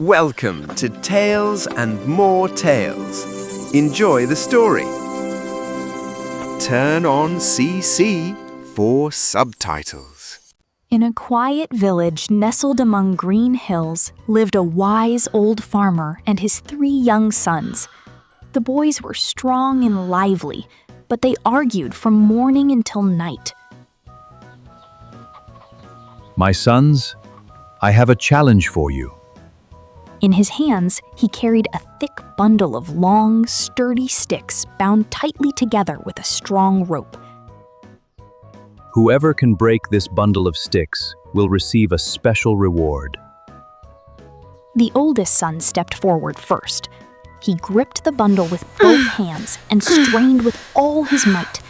Welcome to Tales and More Tales. Enjoy the story. Turn on CC for subtitles. In a quiet village nestled among green hills lived a wise old farmer and his 3 young sons. The boys were strong and lively, but they argued from morning until night. My sons, I have a challenge for you. In his hands, he carried a thick bundle of long, sturdy sticks bound tightly together with a strong rope. Whoever can break this bundle of sticks will receive a special reward. The oldest son stepped forward first. He gripped the bundle with both hands and strained with all his might.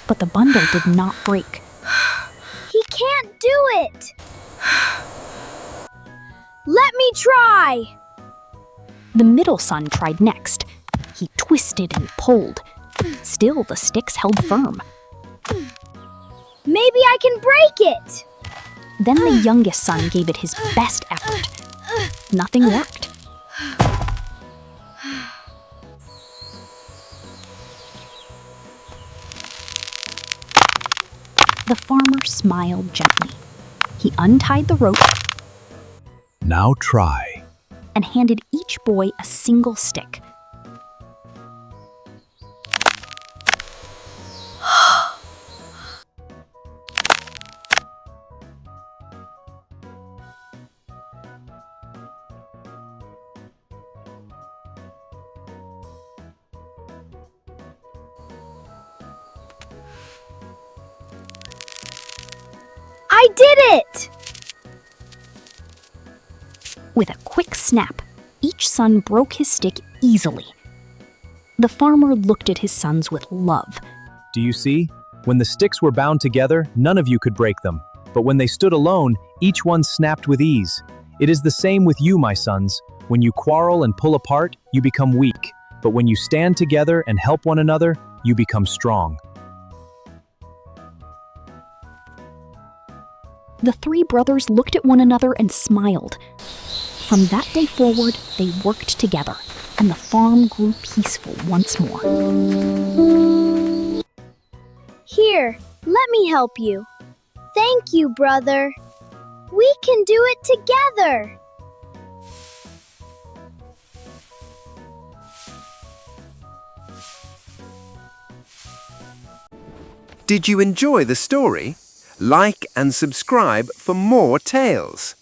But the bundle did not break. He can't do it! Let me try! The middle son tried next. He twisted and pulled. Still, the sticks held firm. Maybe I can break it! Then the youngest son gave it his best effort. Nothing worked. The farmer smiled gently. He untied the rope Now try. and handed each boy a single stick. I did it! With a quick snap, each son broke his stick easily. The farmer looked at his sons with love. Do you see? When the sticks were bound together, none of you could break them. But when they stood alone, each one snapped with ease. It is the same with you, my sons. When you quarrel and pull apart, you become weak. But when you stand together and help one another, you become strong. The 3 brothers looked at one another and smiled. From that day forward, they worked together, and the farm grew peaceful once more. Here, let me help you. Thank you, brother. We can do it together. Did you enjoy the story? Like and subscribe for more tales.